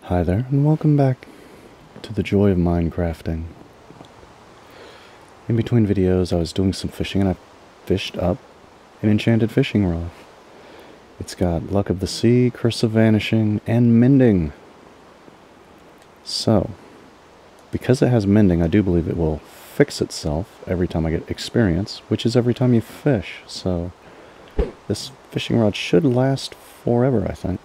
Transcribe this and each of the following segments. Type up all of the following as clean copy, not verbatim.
Hi there, and welcome back to the joy of Minecrafting. In between videos, I was doing some fishing, and I fished up an enchanted fishing rod. It's got Luck of the Sea, Curse of Vanishing, and Mending. So, because it has Mending, I do believe it will fix itself every time I get experience, which is every time you fish. So, this fishing rod should last forever, I think.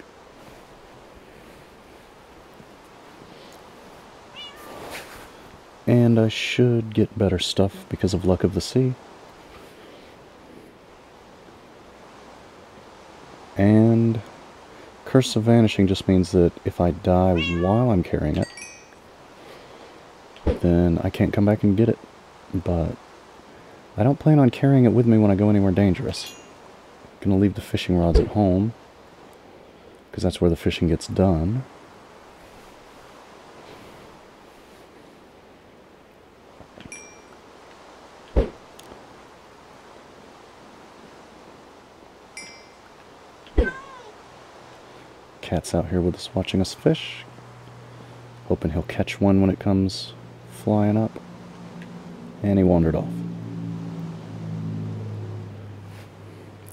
And I should get better stuff because of Luck of the Sea. And Curse of Vanishing just means that if I die while I'm carrying it, then I can't come back and get it. But I don't plan on carrying it with me when I go anywhere dangerous. I'm going to leave the fishing rods at home, because that's where the fishing gets done. Cat's out here with us watching us fish. Hoping he'll catch one when it comes flying up. And he wandered off.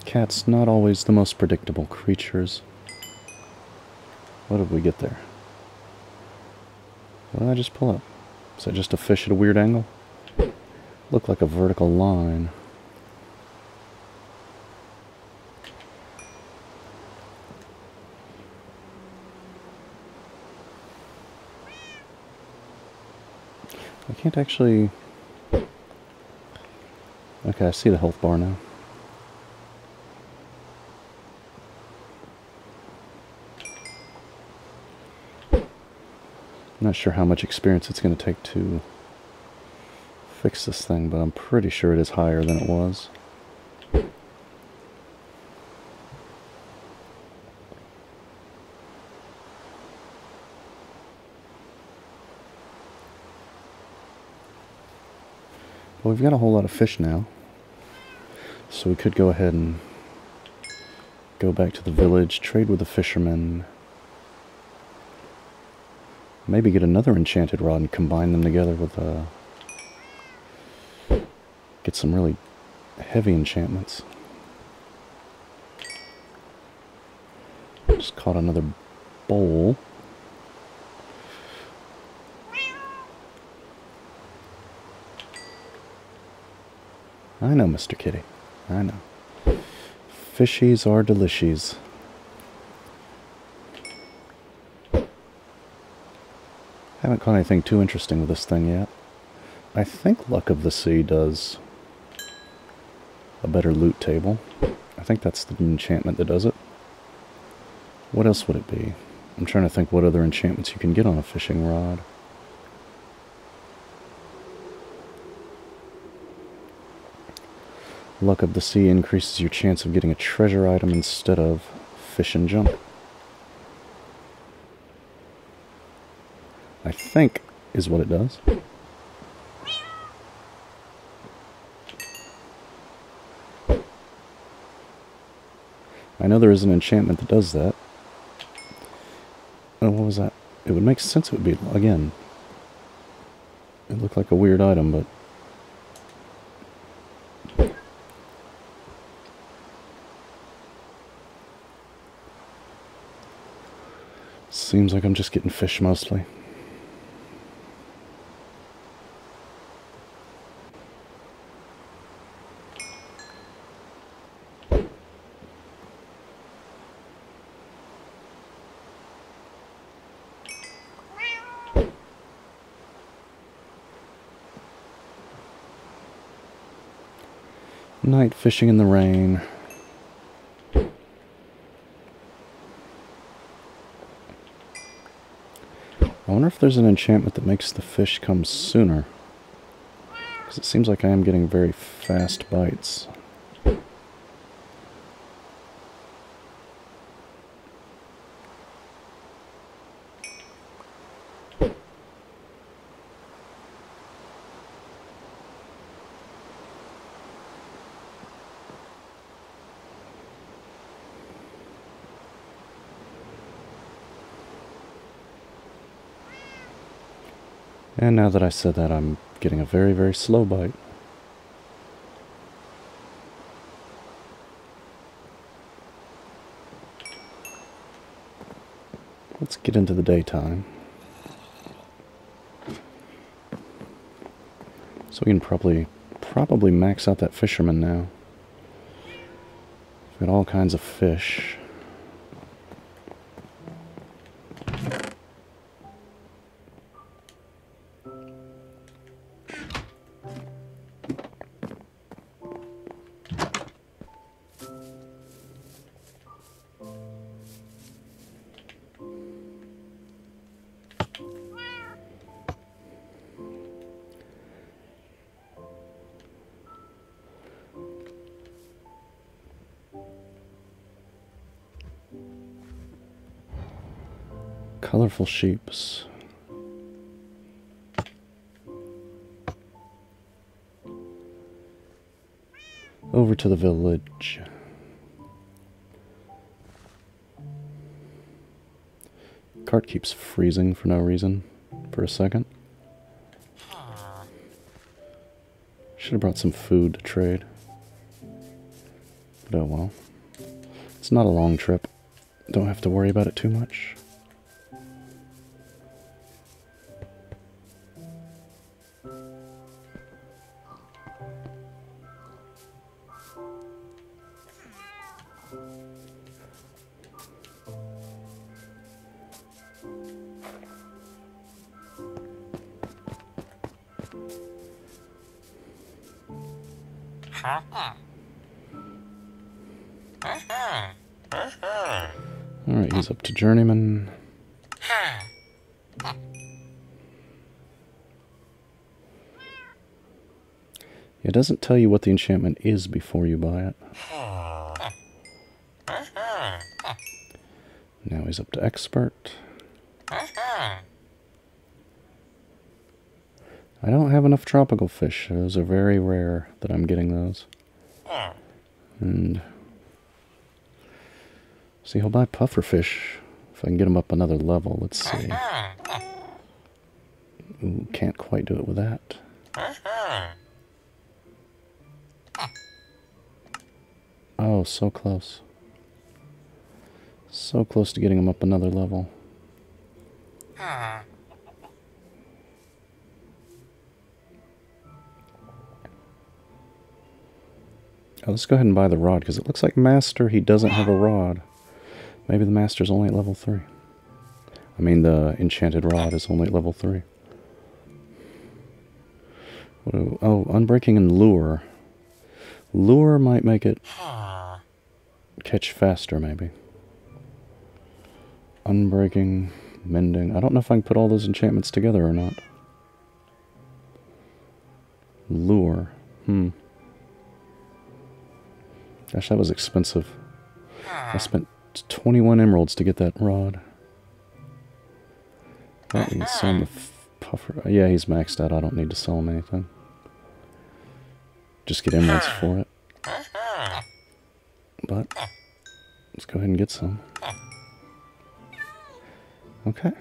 Cats not always the most predictable creatures. What did we get there? What did I just pull up? Is that just a fish at a weird angle? Looked like a vertical line. I can't actually... Okay, I see the health bar now. I'm not sure how much experience it's going to take to fix this thing, but I'm pretty sure it is higher than it was. Well, we've got a whole lot of fish now, so we could go ahead and go back to the village, trade with the fishermen, maybe get another enchanted rod and combine them together with get some really heavy enchantments. Just caught another bowl. I know, Mr. Kitty. I know. Fishies are delicious. Haven't caught anything too interesting with this thing yet. I think Luck of the Sea does a better loot table. I think that's the enchantment that does it. What else would it be? I'm trying to think what other enchantments you can get on a fishing rod. Luck of the Sea increases your chance of getting a treasure item instead of fish and junk. I think is what it does. I know there is an enchantment that does that. Oh, what was that? It would make sense it would be, again, it looked like a weird item, but seems like I'm just getting fish mostly. Night fishing in the rain. I wonder if there's an enchantment that makes the fish come sooner. Because it seems like I am getting very fast bites. And now that I said that, I'm getting a very, very slow bite. Let's get into the daytime. So we can probably max out that fisherman now. We've got all kinds of fish. Colorful sheeps. Over to the village. Cart keeps freezing for no reason for a second. Should have brought some food to trade. But oh well. It's not a long trip. Don't have to worry about it too much. Alright, he's up to Journeyman. It doesn't tell you what the enchantment is before you buy it. Now he's up to Expert. I don't have enough tropical fish. Those are very rare that I'm getting those. And see, he'll buy pufferfish if I can get him up another level. Let's see. Ooh, can't quite do it with that. Oh, so close. So close to getting him up another level. Oh, let's go ahead and buy the rod, because it looks like Master, he doesn't have a rod. Maybe the Master's only at level 3. I mean, the enchanted rod is only at level 3. Oh, Unbreaking and Lure. Lure might make it catch faster, maybe. Unbreaking, Mending. I don't know if I can put all those enchantments together or not. Lure. Gosh, that was expensive. I spent 21 emeralds to get that rod. That means sell the puffer. Yeah, he's maxed out. I don't need to sell him anything. Just get emeralds for it. But let's go ahead and get some. Okay.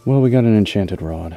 Well, we got an enchanted rod.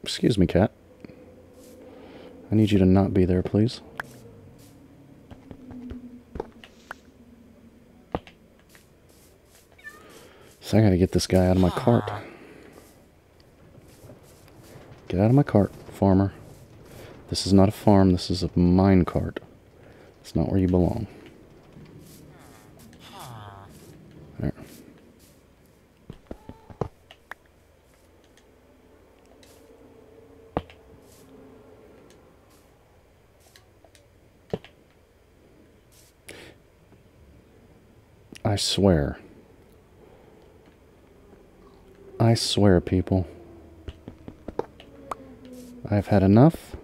Excuse me, cat. I need you to not be there, please. So I gotta get this guy out of my cart. Get out of my cart, farmer. This is not a farm, this is a mine cart. It's not where you belong. There. I swear. I swear, people. I've had enough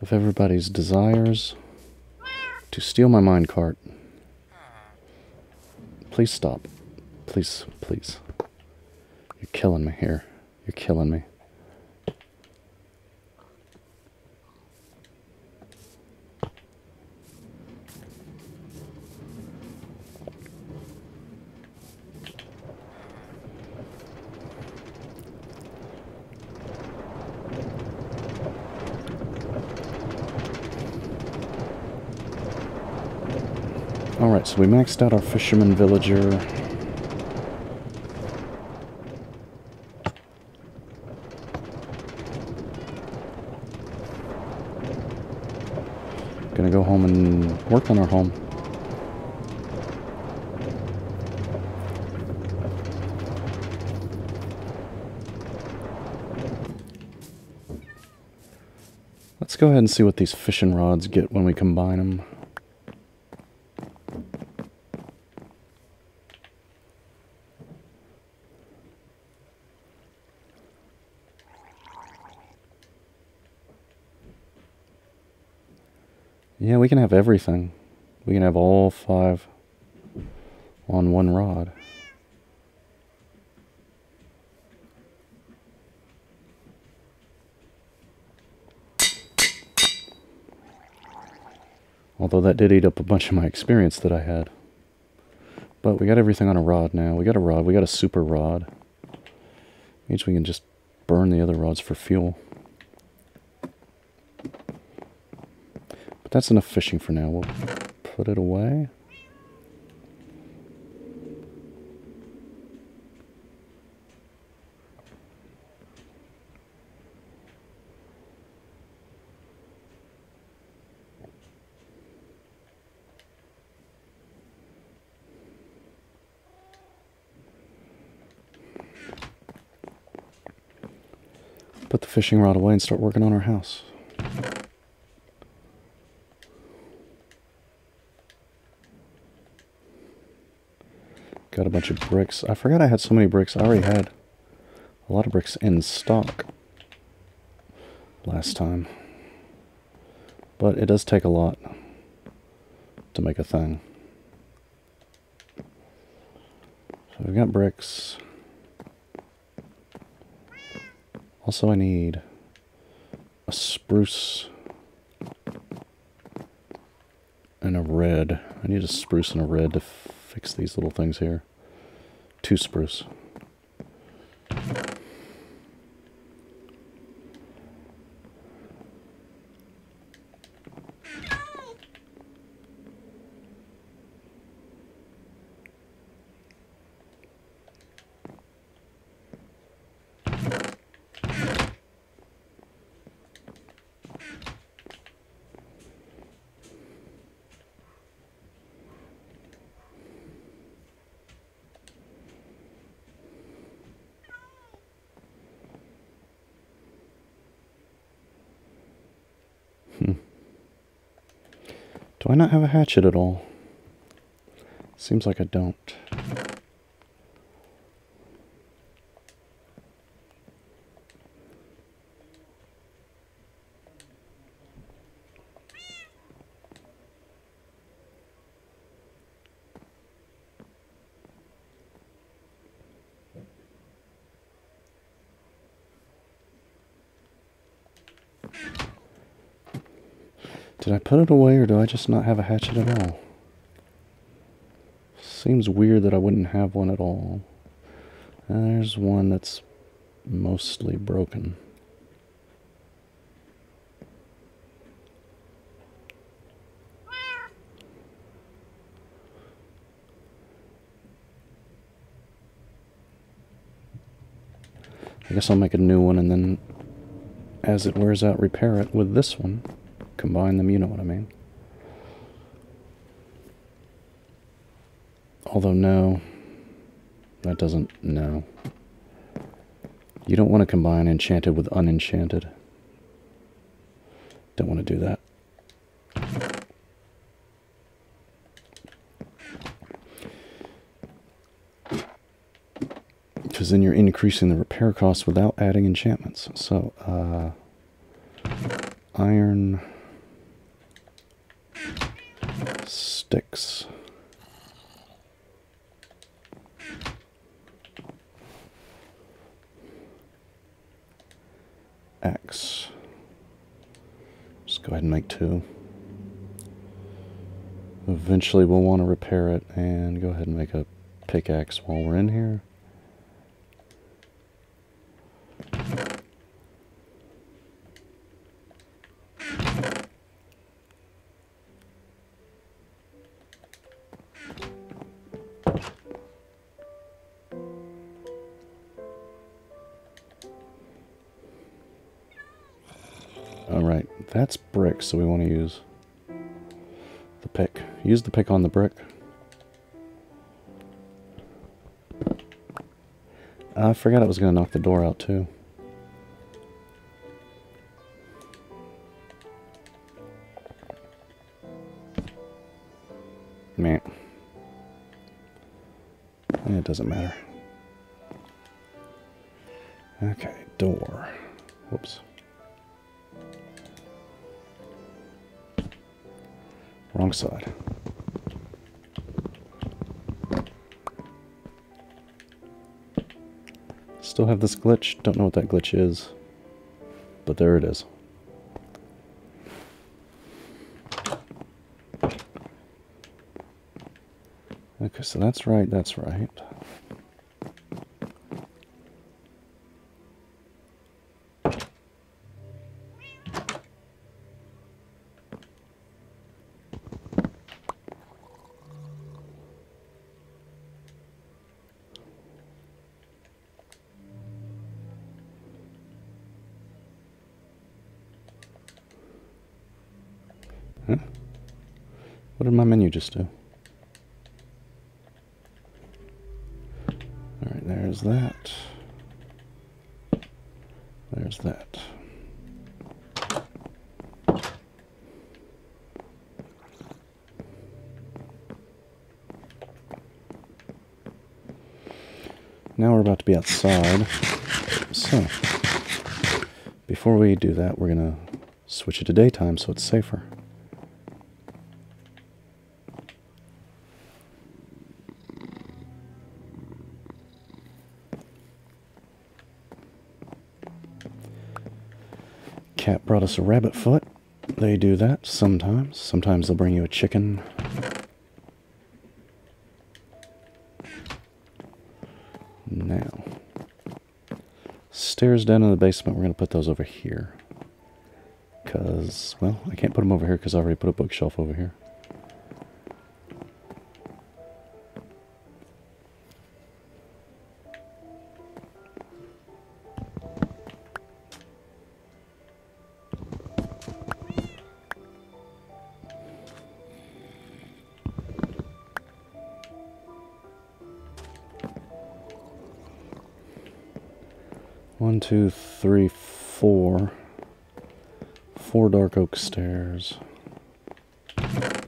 of everybody's desires to steal my minecart. Please stop. Please, please. You're killing me here. You're killing me. Alright, so we maxed out our fisherman villager. Gonna go home and work on our home. Let's go ahead and see what these fishing rods get when we combine them. Yeah, we can have everything. We can have all 5 on one rod. Although that did eat up a bunch of my experience that I had. But we got everything on a rod now. We got a rod. We got a super rod. Means we can just burn the other rods for fuel. But that's enough fishing for now. We'll put it away. Put the fishing rod away and start working on our house. Got a bunch of bricks. I forgot I had so many bricks. I already had a lot of bricks in stock last time. But it does take a lot to make a thing. So we've got bricks. Also, I need a spruce and a red. I need a spruce and a red to fix these little things here. 2 spruce. Do I not have a hatchet at all? Seems like I don't. Did I put it away, or do I just not have a hatchet at all? Seems weird that I wouldn't have one at all. There's one that's mostly broken. I guess I'll make a new one and then, as it wears out, repair it with this one. Combine them, you know what I mean. Although, no. That doesn't, no. You don't want to combine enchanted with unenchanted. Don't want to do that. because then you're increasing the repair costs without adding enchantments. So, iron sticks. Axe. Just go ahead and make 2. Eventually we'll want to repair it, and go ahead and make a pickaxe while we're in here. Alright, that's brick, so we want to use the pick. Use the pick on the brick. I forgot I was going to knock the door out too. Man. It doesn't matter. Okay, door. Whoops. Wrong side. Still have this glitch. Don't know what that glitch is. But there it is. Okay, so that's right, that's right. Huh? What did my menu just do? Alright, there's that. There's that. Now we're about to be outside. So, before we do that, we're going to switch it to daytime so it's safer. Cat brought us a rabbit foot. They do that sometimes. Sometimes they'll bring you a chicken. Now, stairs down in the basement, we're going to put those over here. Because, well, I can't put them over here because I already put a bookshelf over here. One, two, three, four. 4 dark oak stairs. I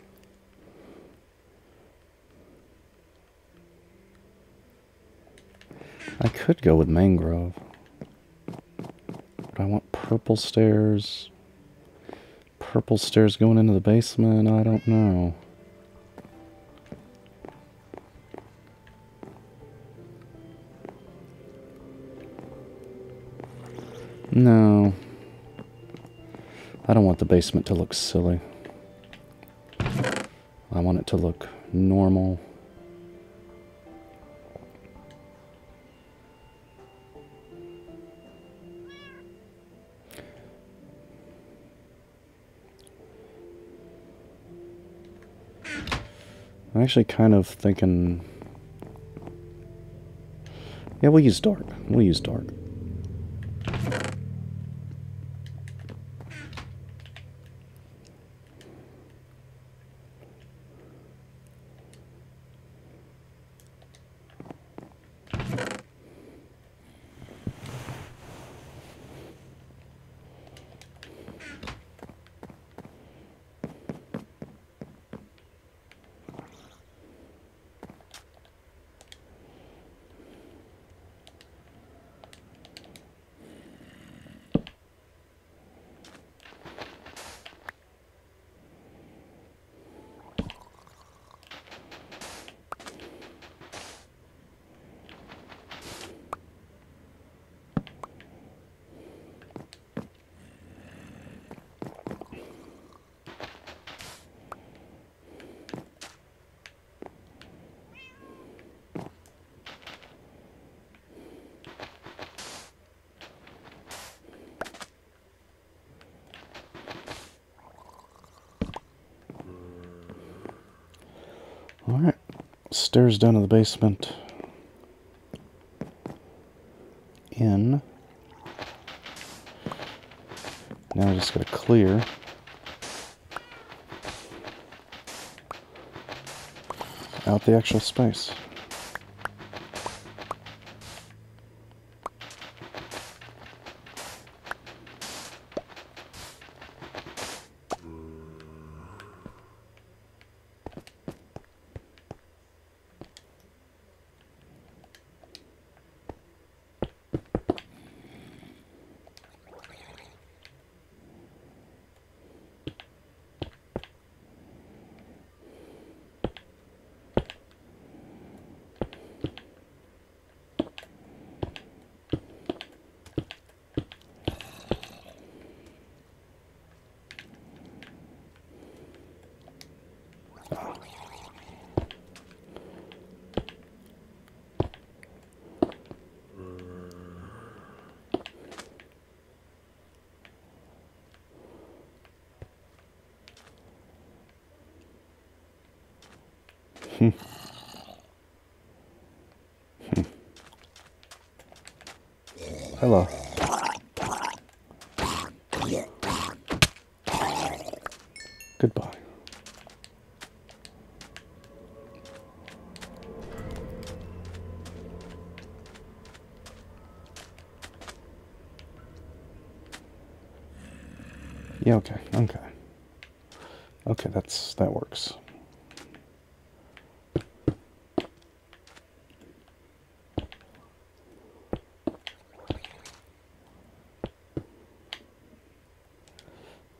could go with mangrove. But I want purple stairs. Purple stairs going into the basement, I don't know. No. I don't want the basement to look silly. I want it to look normal. I'm actually kind of thinking... Yeah, we'll use dark. We'll use dark. stairs down to the basement. In. Now I just gotta clear. Out the actual space. Hello. Goodbye. Yeah, okay, okay. Okay, that works.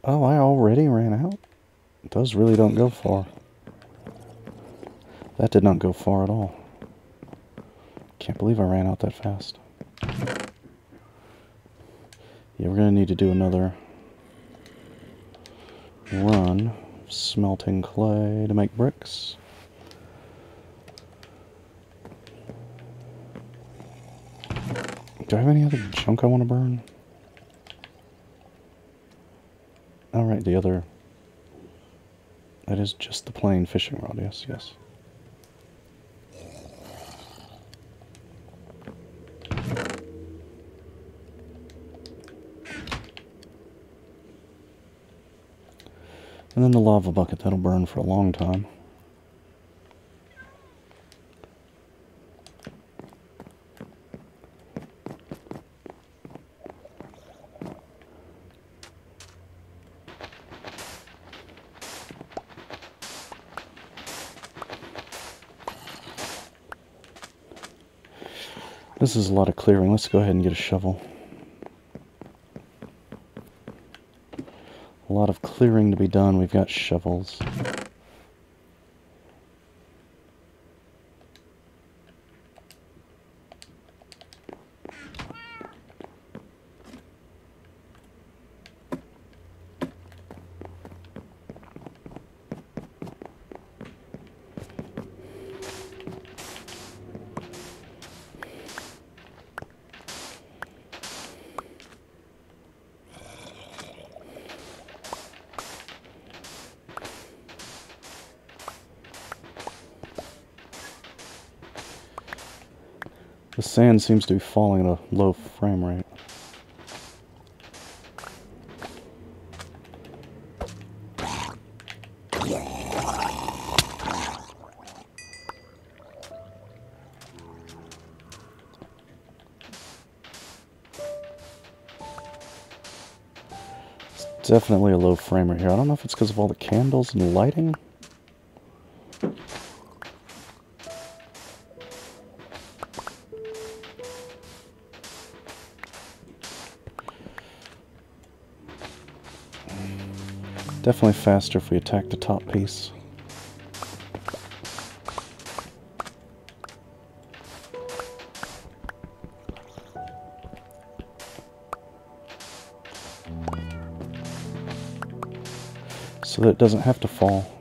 Oh, I already ran out? Those really don't go far. That did not go far at all. Can't believe I ran out that fast. Yeah, we're going to need to do another run of smelting clay to make bricks. Do I have any other junk I want to burn? Alright, the other... That is just the plain fishing rod, yes, yes. And then the lava bucket, that'll burn for a long time. This is a lot of clearing. Let's go ahead and get a shovel. A lot of clearing to be done. We've got shovels. The sand seems to be falling at a low frame rate. It's definitely a low frame rate here. I don't know if it's because of all the candles and lighting. Definitely faster if we attack the top piece. So that it doesn't have to fall.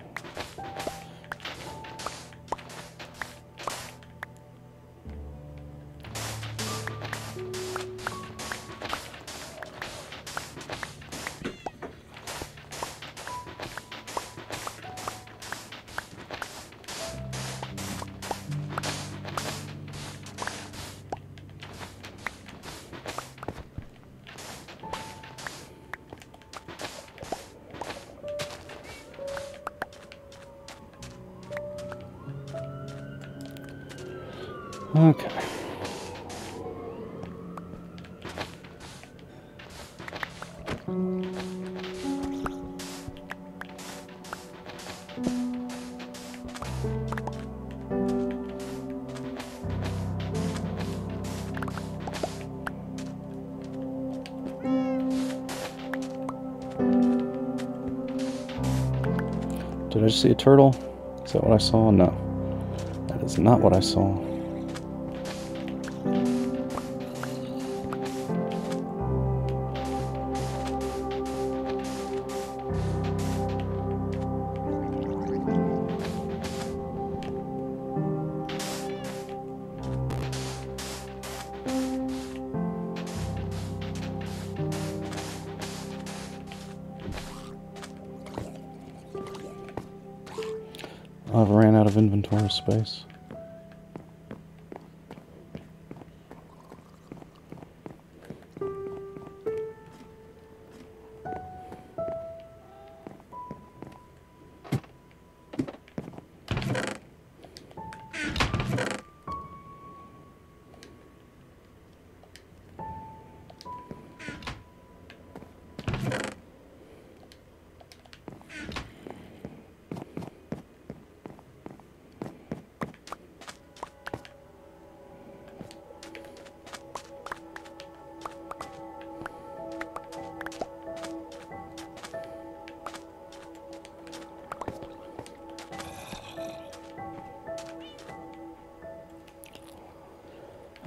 Okay. Did I just see a turtle? Is that what I saw? No. That is not what I saw. I've ran out of inventory space.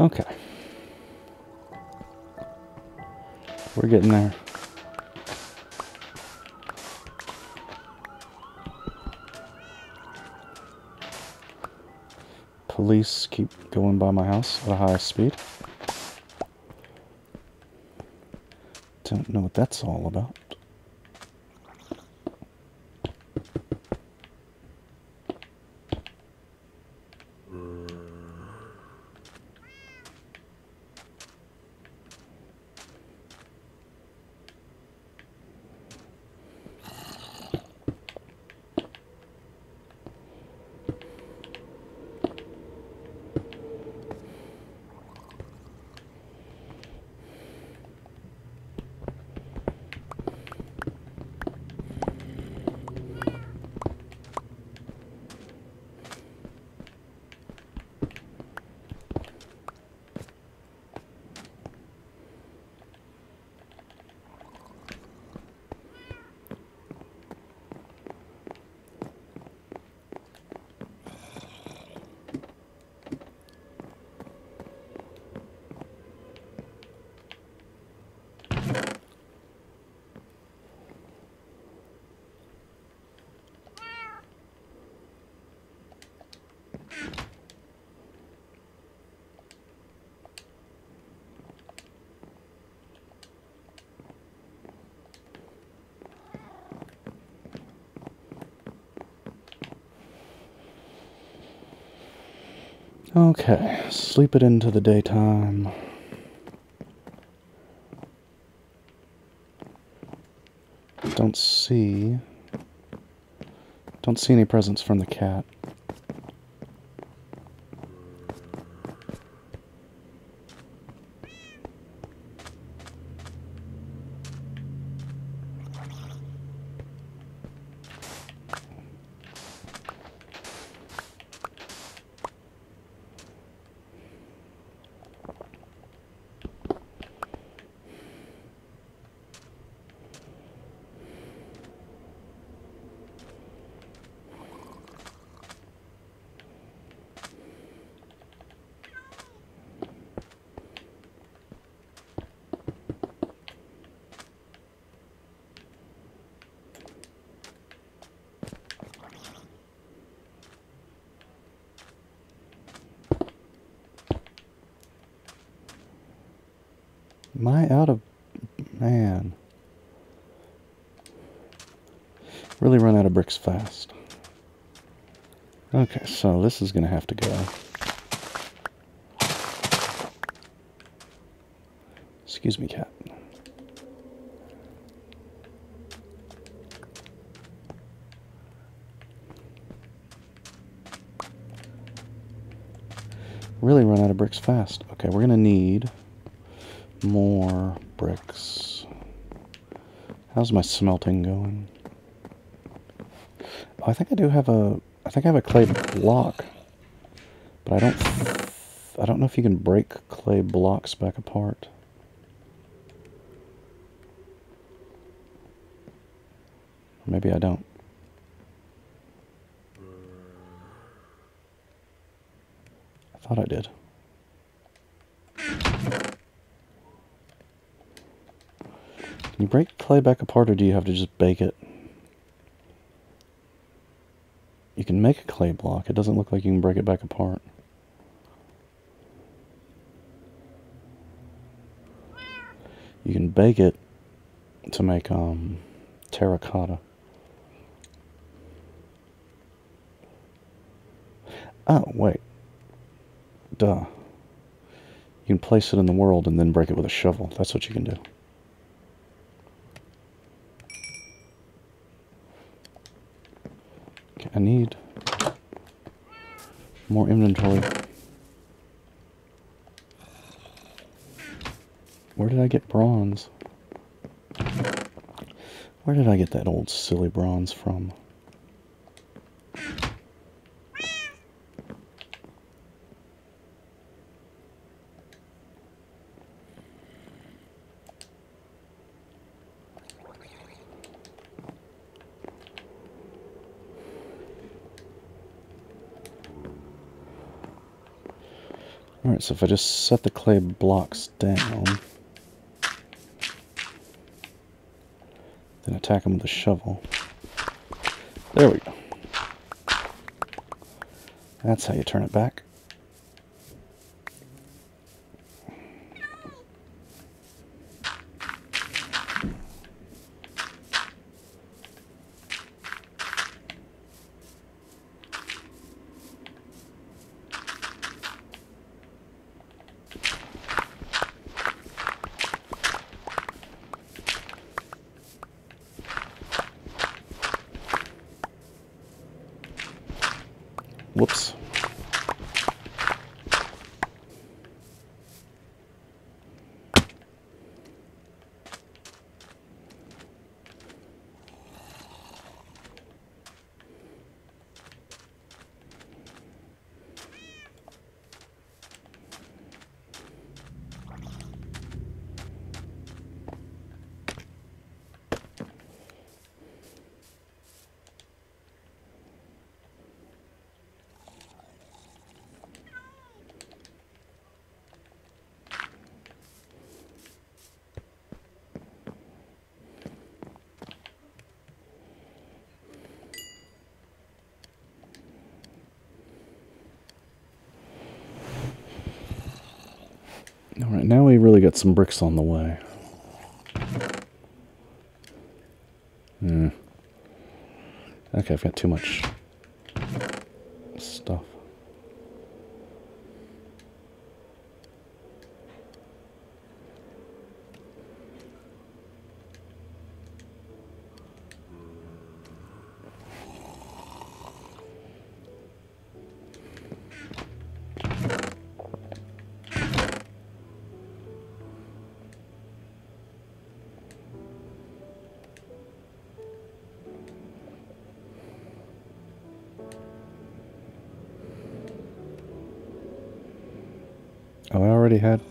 Okay. We're getting there. Police keep going by my house at a high speed. Don't know what that's all about. Okay, sleep it into the daytime. Don't see any presents from the cat. Am I out of... Man. Really run out of bricks fast. Okay, so this is going to have to go. Excuse me, cat. Really run out bricks fast. Okay, we're gonna need more bricks. How's my smelting going? Oh, I think I do have a... I think I have a clay block. But I don't know if you can break clay blocks back apart. Maybe I don't. I thought I did. Can you break clay back apart, or do you have to just bake it? You can make a clay block. It doesn't look like you can break it back apart. You can bake it to make terracotta. Oh, wait. Duh. You can place it in the world and then break it with a shovel. That's what you can do. Okay, I need more inventory. Where did I get bronze? Where did I get that old silly bronze from? Alright, so if I just set the clay blocks down, then attack them with a shovel. There we go. That's how you turn it back. Whoops. Alright, now we really got some bricks on the way. Okay, I've got too much stuff. Oh, I already had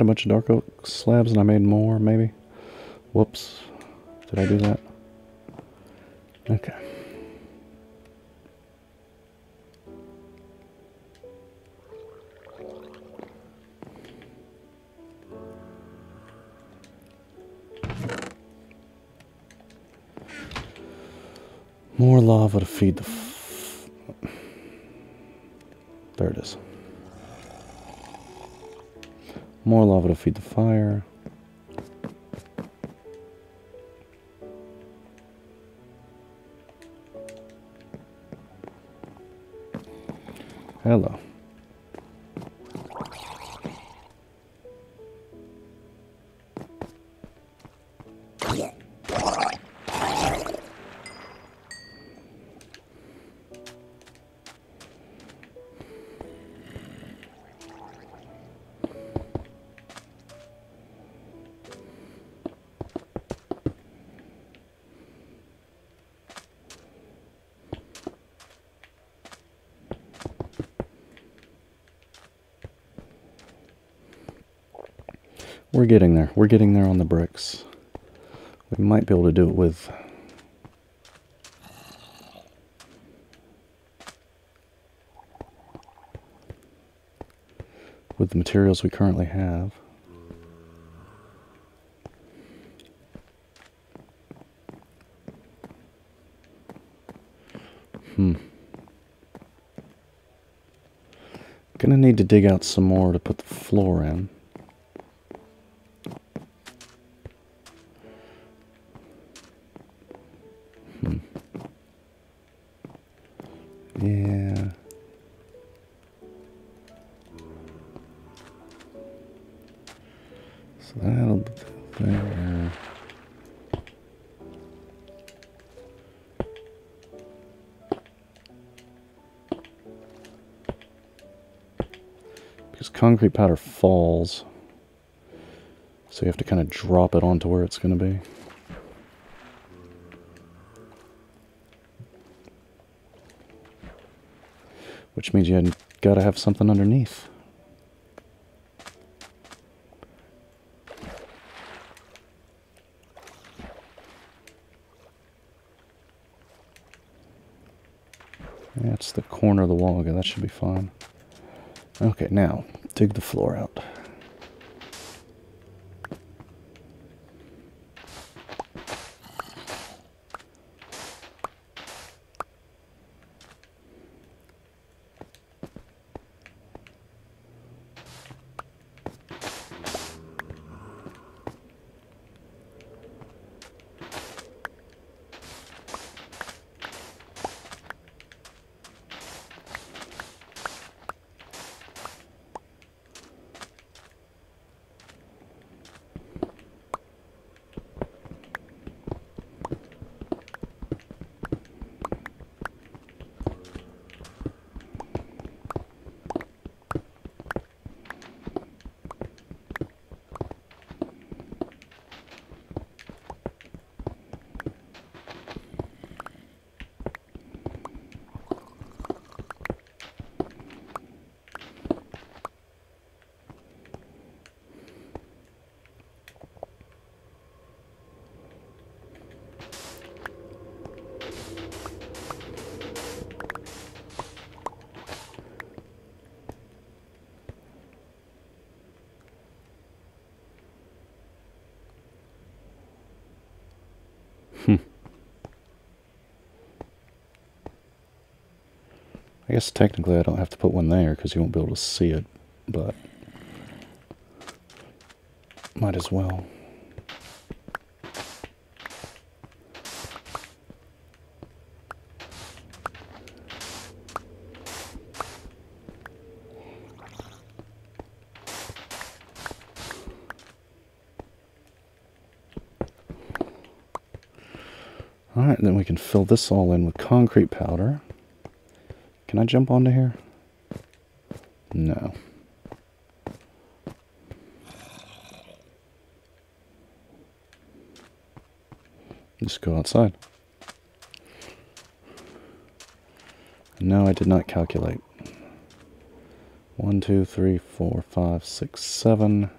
a bunch of dark oak slabs and I made more, maybe? Whoops. Did I do that? Okay. More lava to feed the... There it is. More lava to feed the fire. Hello. We're getting there. We're getting there on the bricks. We might be able to do it with the materials we currently have. Gonna need to dig out some more to put the floor in. Yeah. So that'll be there. Because concrete powder falls, so you have to kind of drop it onto where it's going to be. Which means you got to have something underneath. That's the corner of the wall. Okay, that should be fine. Okay, now dig the floor out. I guess technically I don't have to put one there because you won't be able to see it, but might as well. Alright, then we can fill this all in with concrete powder. Can I jump onto here? No. Just go outside. No, I did not calculate. 1, 2, 3, 4, 5, 6, 7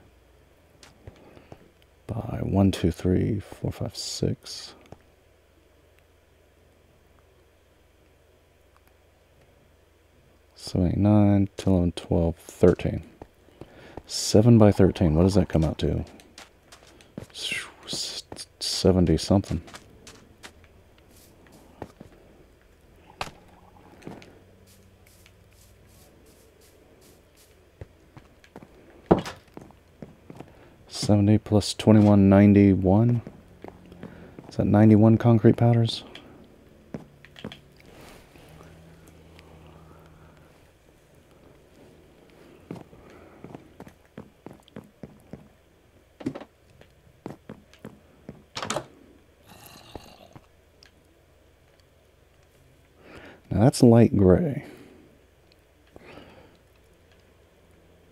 by 1, 2, 3, 4, 5, 6. 7, 8, 9, 10, 11, 12, 13. 7 by 13. What does that come out to? 70 something. $70 plus 21, 91. Is that 91 concrete powders? Now that's light gray.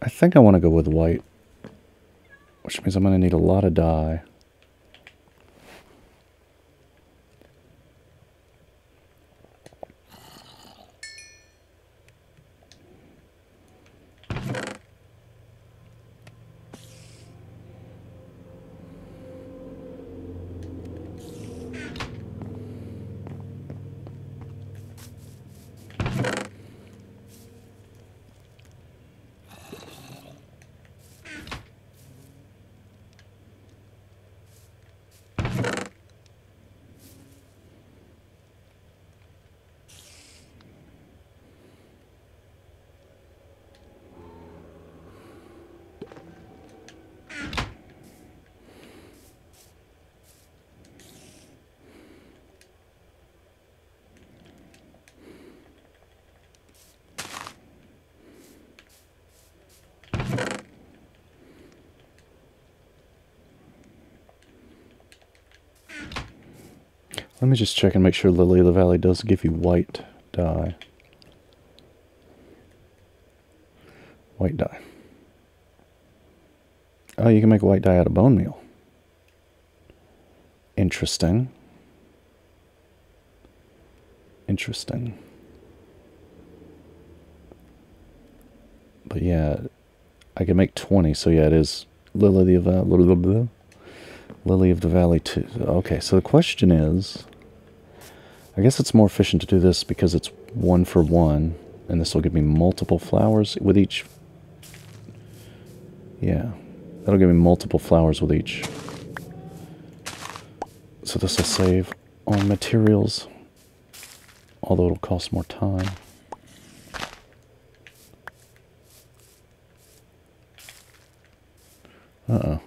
I think I want to go with white, which means I'm going to need a lot of dye. Let me just check and make sure Lily of the Valley does give you white dye. White dye. Oh, you can make white dye out of bone meal. Interesting. Interesting. But yeah, I can make 20, so yeah, it is Lily of the Valley 2. Okay, so the question is, I guess it's more efficient to do this because it's 1 for 1, and this will give me multiple flowers with each. Yeah, that'll give me multiple flowers with each. So this will save on materials, although it'll cost more time. Uh-oh.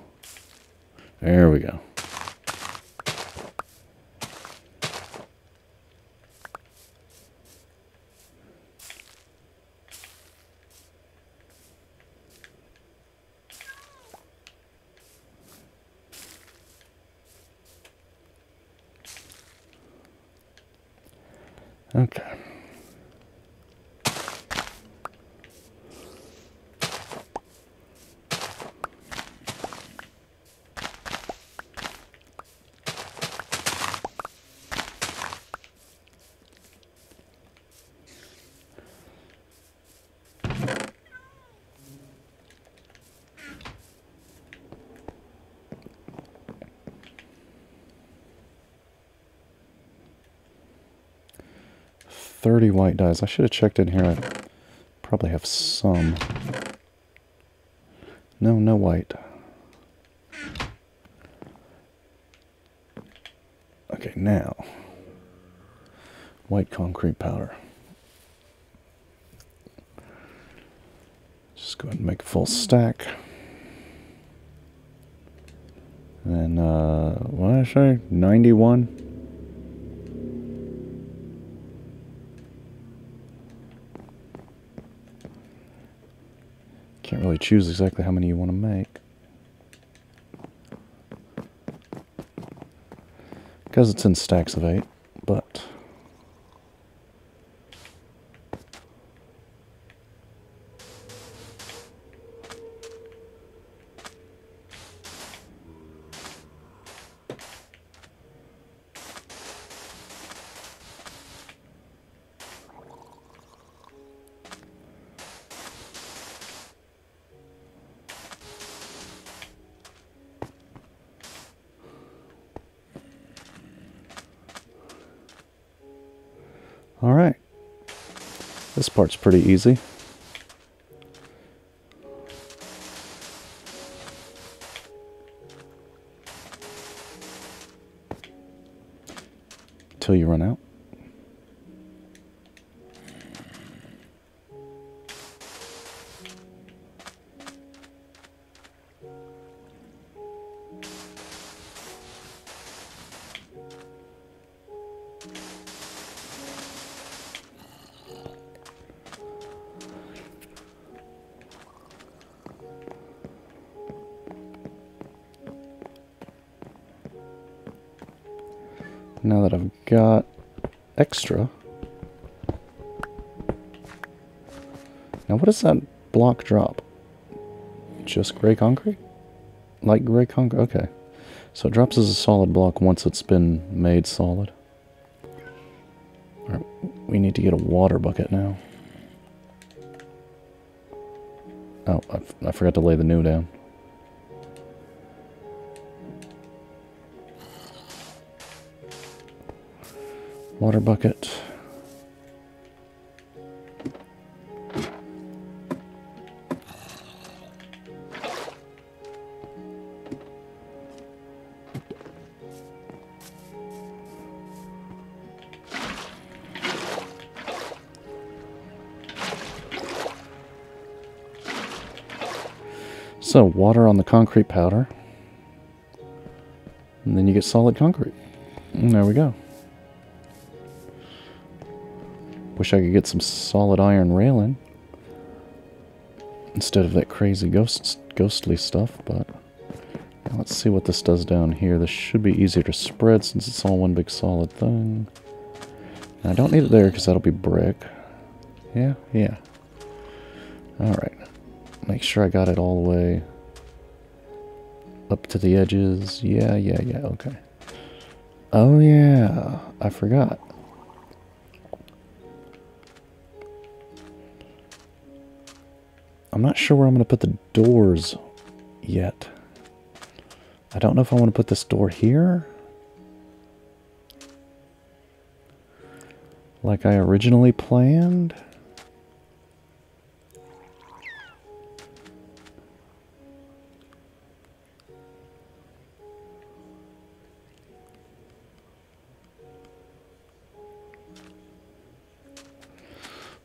There we go. Okay. $30 white dyes. I should have checked in here. I probably have some. No, no white. Okay, now. White concrete powder. Just go ahead and make a full stack. And, what did I say? 91? Can't really choose exactly how many you want to make. Because it's in stacks of 8, but... Alright, this part's pretty easy. Till you run out. Now that I've got extra. Now what does that block drop? Just gray concrete? Light gray concrete? Okay. So it drops as a solid block once it's been made solid. Alright, we need to get a water bucket now. Oh, I forgot to lay the new down. Water bucket. So, water on the concrete powder. And then you get solid concrete. And there we go. Wish I could get some solid iron railing instead of that crazy ghostly stuff, but Let's see what this does down here. This should be easier to spread since it's all one big solid thing. And I don't need it there because that'll be brick. Yeah, yeah. Alright. Make sure I got it all the way up to the edges. Yeah, yeah, yeah, okay. Oh yeah, I forgot. I'm not sure where I'm going to put the doors yet. I don't know if I want to put this door here, like I originally planned.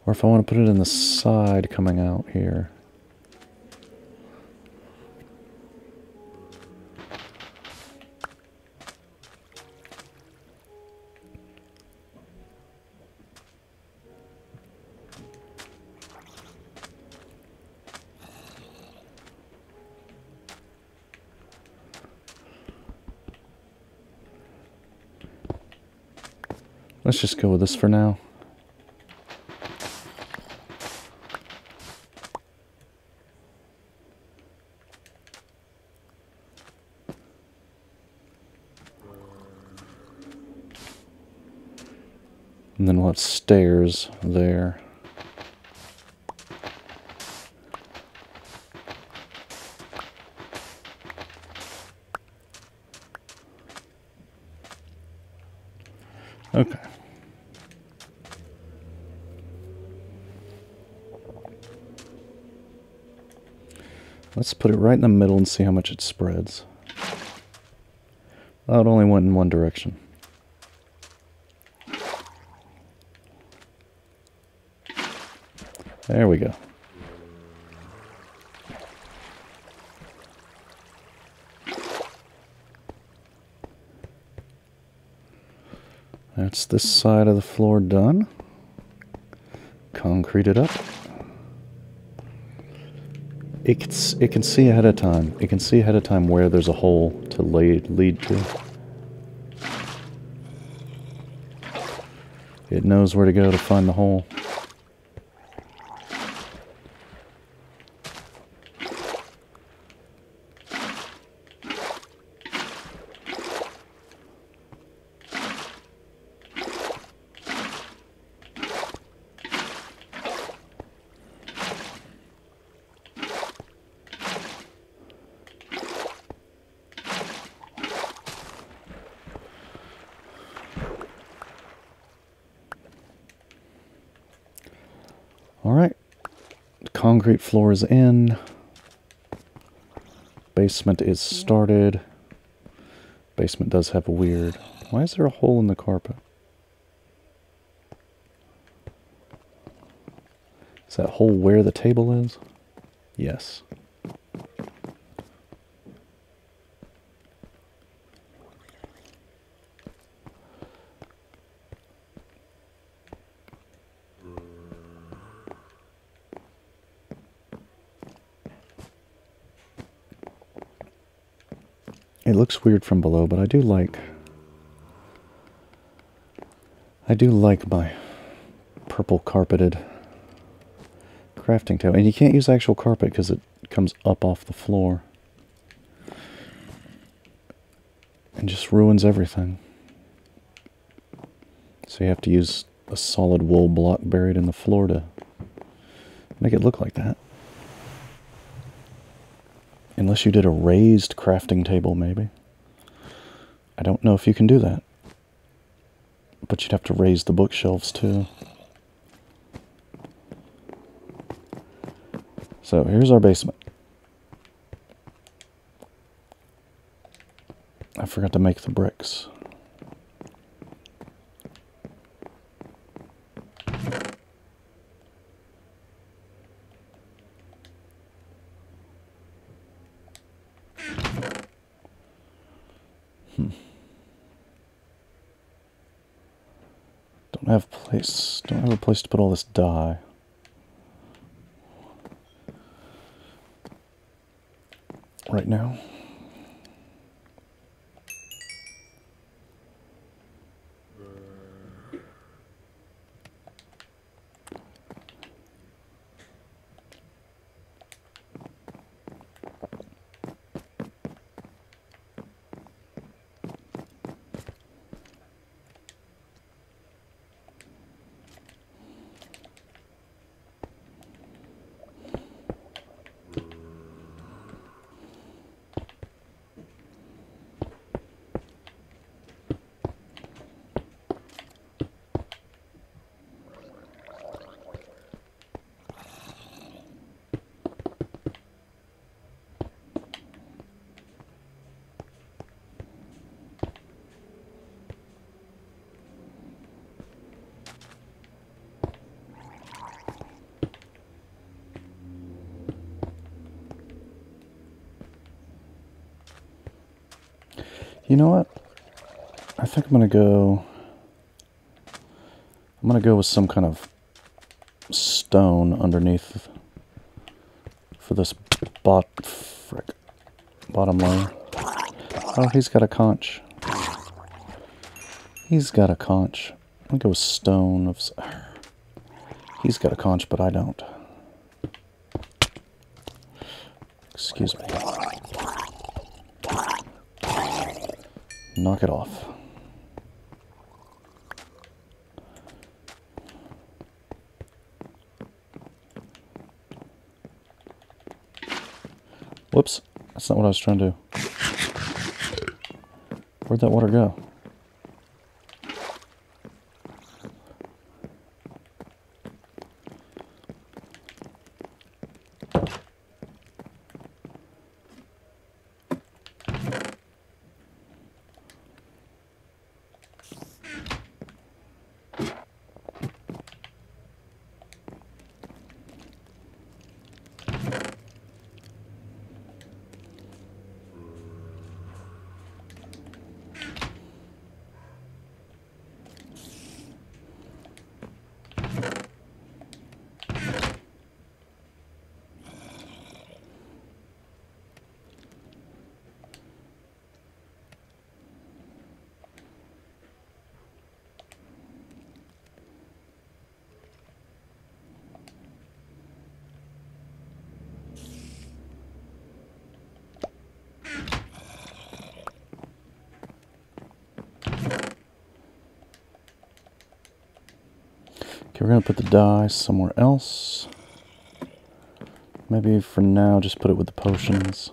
Or if I want to put it in the side coming out here. Let's just go with this for now. And then we'll have stairs there. Okay. Let's put it right in the middle and see how much it spreads. Oh, it only went in one direction. There we go. That's this side of the floor done. Concrete it up. It can see ahead of time. It can see ahead of time where there's a hole to lead to. It knows where to go to find the hole. Alright, concrete floor is in, basement is started. Basement does have a weird, why is there a hole in the carpet? Is that hole where the table is? Yes. It looks weird from below, but I do like my purple carpeted crafting table. And you can't use actual carpet because it comes up off the floor. And just ruins everything. So you have to use a solid wool block buried in the floor to make it look like that. Unless you did a raised crafting table, maybe. I don't know if you can do that. But you'd have to raise the bookshelves, too. So, here's our basement. I forgot to make the bricks. Don't have a place to put all this dye. Right now. You know what? I think I'm gonna go with some kind of stone underneath for this bottom layer. Oh, he's got a conch. He's got a conch. I'm gonna go with stone. He's got a conch, but I don't. Excuse me. Knock it off. Whoops. That's not what I was trying to do. Where'd that water go? Okay, we're going to put the dye somewhere else. Maybe for now, just put it with the potions.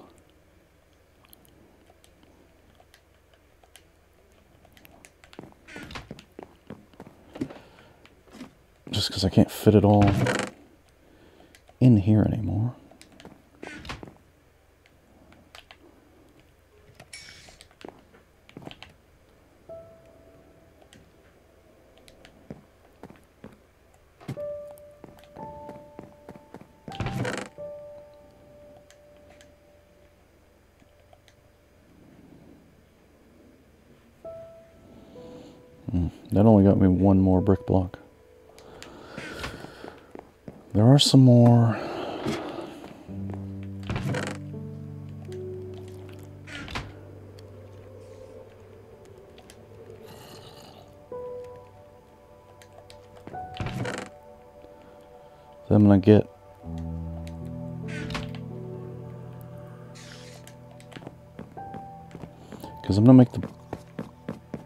Just because I can't fit it all in here anymore. That only got me one more brick block. There are some more. So I'm gonna get because I'm gonna make the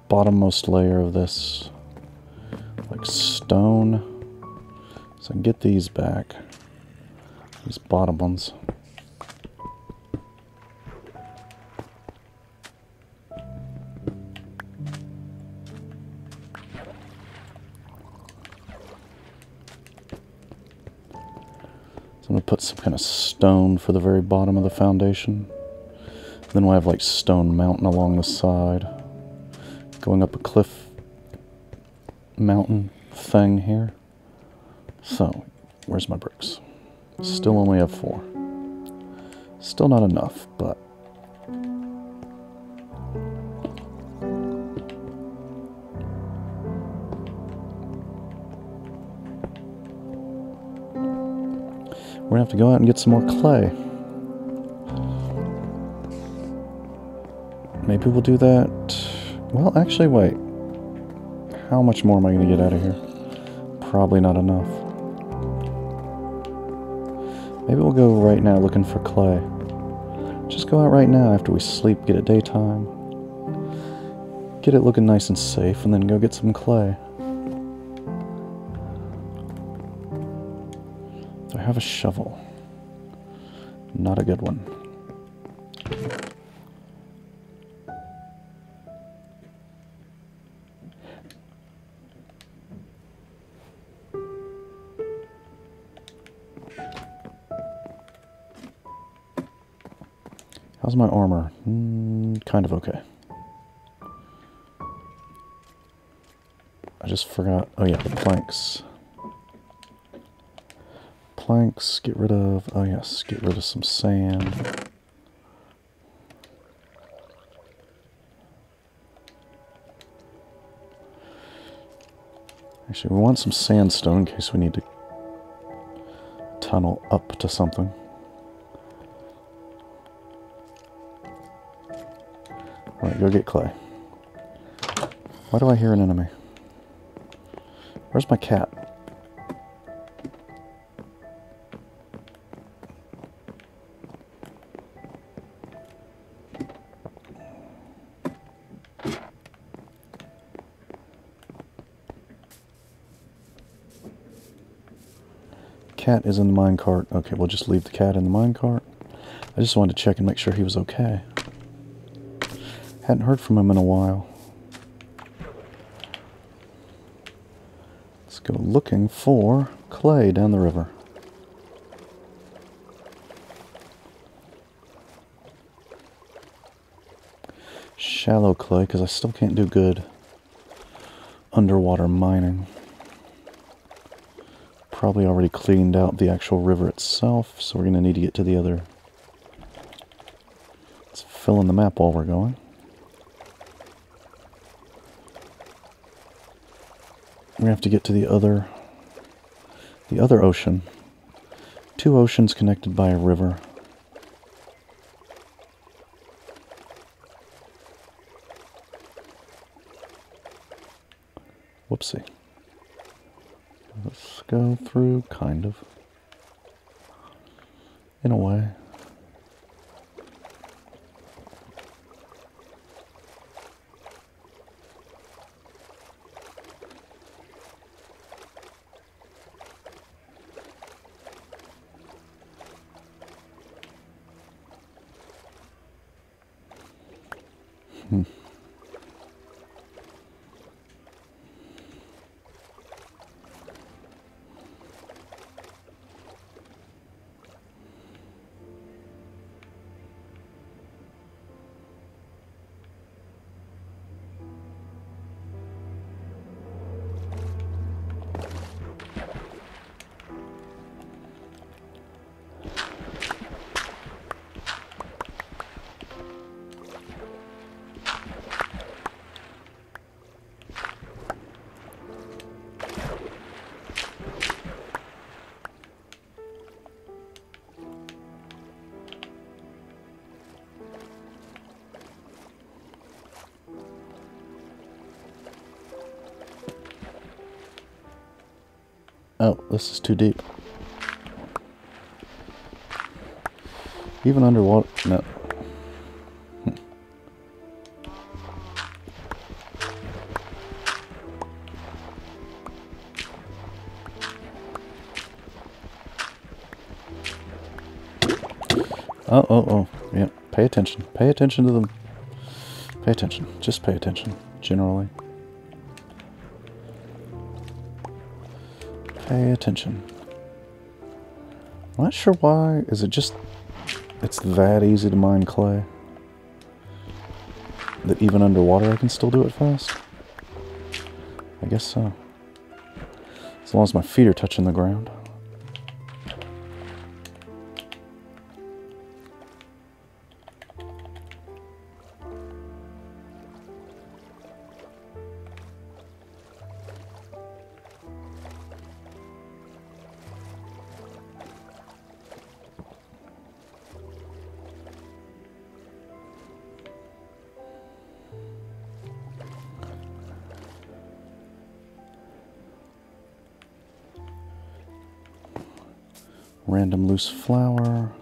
bottommost layer of this like stone, so I can get these back, these bottom ones. So I'm gonna put some kind of stone for the very bottom of the foundation. Then we'll have like stone mountain along the side, going up a cliff mountain thing here. So, where's my bricks? Still only have 4. Still not enough, but we're gonna have to go out and get some more clay. Maybe we'll do that. Well, actually, wait. How much more am I going to get out of here? Probably not enough. Maybe we'll go right now looking for clay. Just go out right now after we sleep, get it daytime. Get it looking nice and safe, and then go get some clay. Do I have a shovel? Not a good one. How's my armor? Kind of okay. I just forgot. Oh yeah, the planks. Planks, get rid of... Oh yes, get rid of some sand. Actually, we want some sandstone in case we need to tunnel up to something. Alright, go get clay. Why do I hear an enemy? Where's my cat? Cat is in the minecart. Okay, we'll just leave the cat in the minecart. I just wanted to check and make sure he was okay. Hadn't heard from him in a while. Let's go looking for clay down the river. Shallow clay, because I still can't do good underwater mining. Probably already cleaned out the actual river itself, so we're going to need to get to the other. Let's fill in the map while we're going. We have to get to the other ocean. Two oceans connected by a river. Whoopsie. Let's go through, kind of. In a way. Oh, this is too deep. Even underwater, no. Oh, yeah, pay attention. Pay attention to them. Pay attention. Just pay attention, generally. Pay attention. I'm not sure why. Is it just... it's that easy to mine clay? That even underwater I can still do it fast? I guess so. As long as my feet are touching the ground. Random loose flower.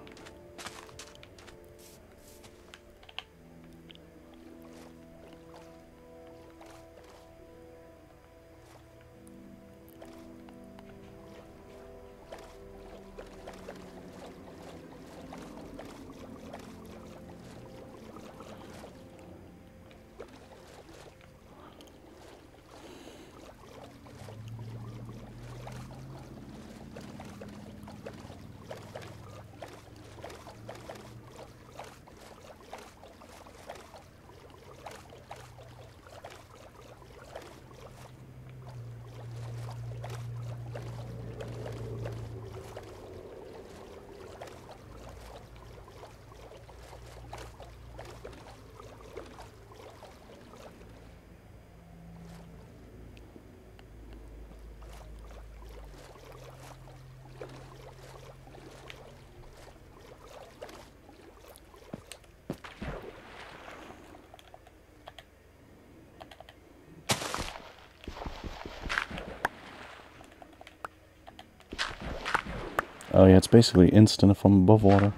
Oh yeah, it's basically instant if I'm above water.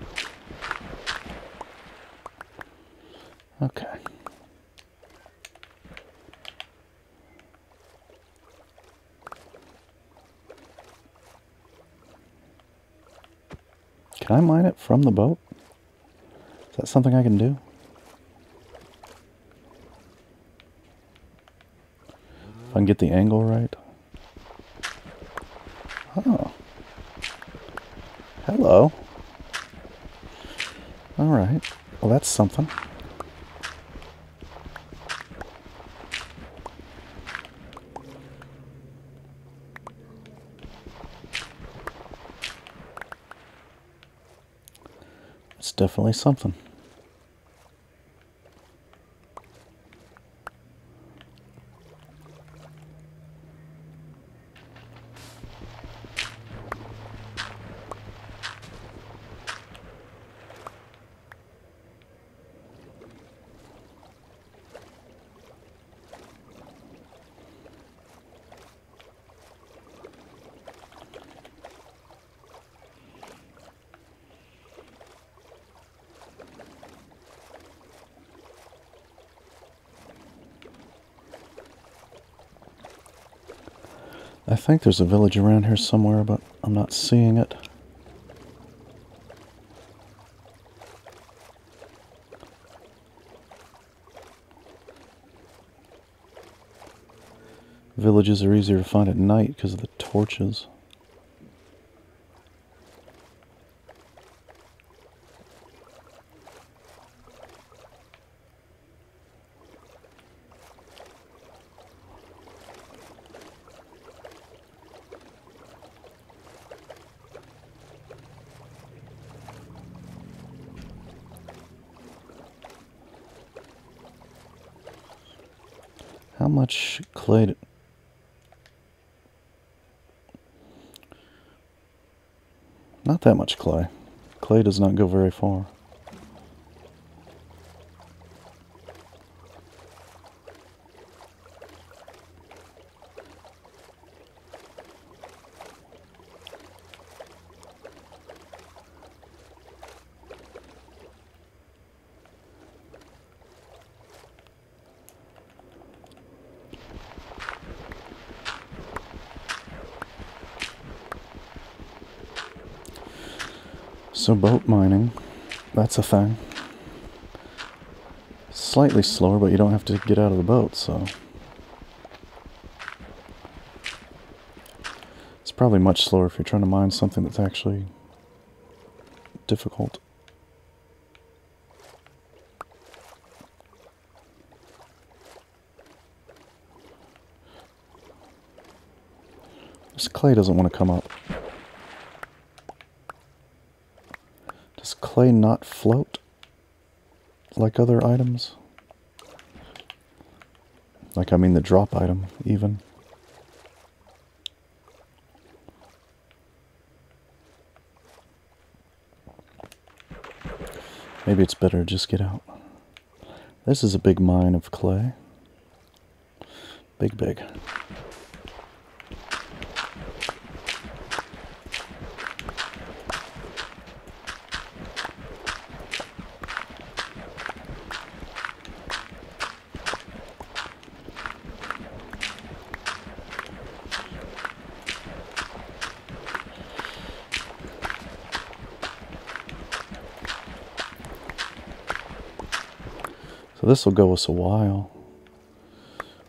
Okay. Can I mine it from the boat? Is that something I can do? If I can get the angle right. Oh. Hello. Alright. Well, that's something. It's definitely something. I think there's a village around here somewhere, but I'm not seeing it. Villages are easier to find at night because of the torches. How much clay... Not that much clay. Clay does not go very far. So boat mining, that's a thing. Slightly slower, but you don't have to get out of the boat, so... It's probably much slower if you're trying to mine something that's actually difficult. This clay doesn't want to come up. Does clay not float like other items? Like, I mean the drop item, even. Maybe it's better to just get out. This is a big mine of clay. Big, big. So this will go us a while.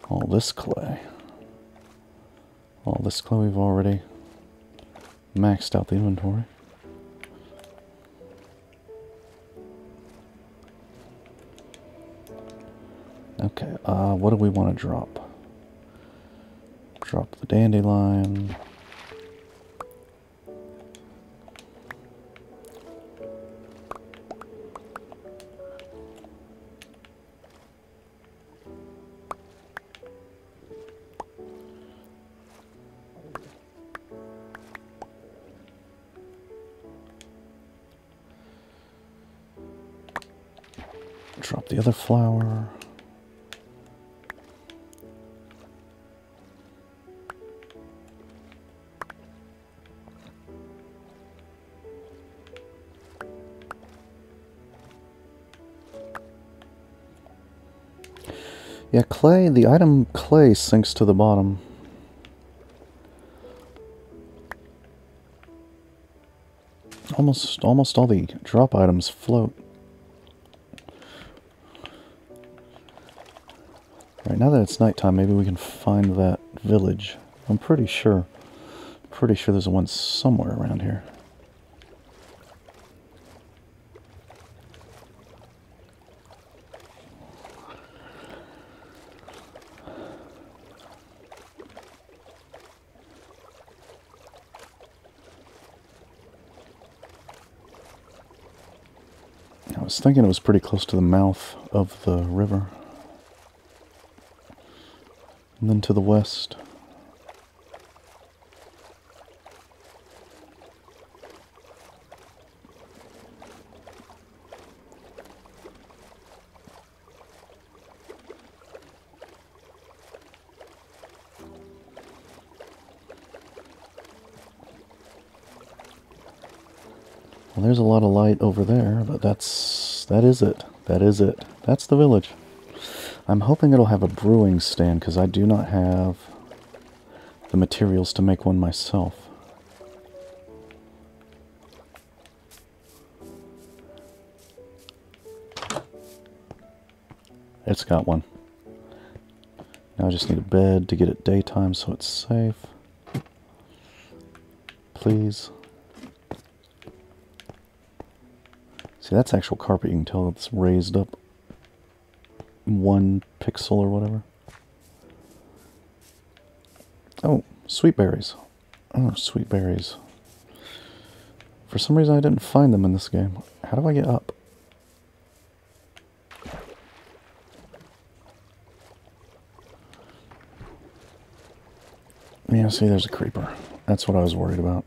All this clay. All this clay, we've already maxed out the inventory. Okay, what do we want to drop? Drop the dandelion. Drop the other flower. Yeah, clay, the item clay sinks to the bottom. Almost all the drop items float. Right, now that it's nighttime, maybe we can find that village. I'm pretty sure there's one somewhere around here. I was thinking it was pretty close to the mouth of the river. And then to the west. Well, there's a lot of light over there, but that is it. That is it. That's the village. I'm hoping it'll have a brewing stand, because I do not have the materials to make one myself. It's got one. Now I just need a bed to get it daytime so it's safe. Please. See, that's actual carpet. You can tell it's raised up 1 pixel or whatever. Oh, sweet berries. Oh, sweet berries. For some reason I didn't find them in this game. How do I get up? Yeah, see, there's a creeper. That's what I was worried about.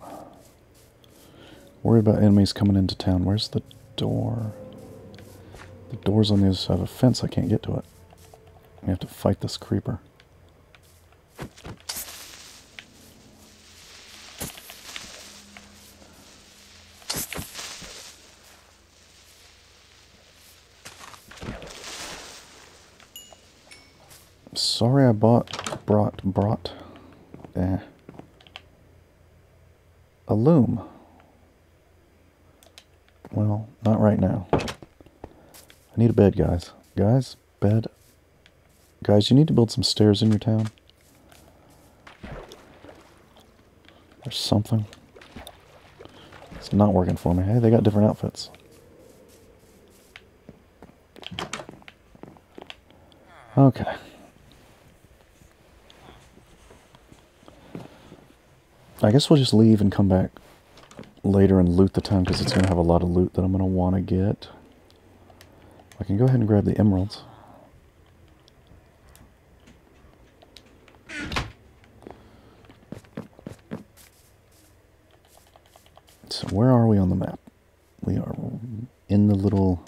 Worried about enemies coming into town. Where's the door? The door's on the other side of a fence. I can't get to it. I have to fight this creeper. Sorry I brought a loom. Well, not right now. I need a bed, guys. Guys, bed. Guys, you need to build some stairs in your town. Or something. It's not working for me. Hey, they got different outfits. Okay. I guess we'll just leave and come back later and loot the town, because it's going to have a lot of loot that I'm going to want to get. I can go ahead and grab the emeralds. So where are we on the map? We are in the little...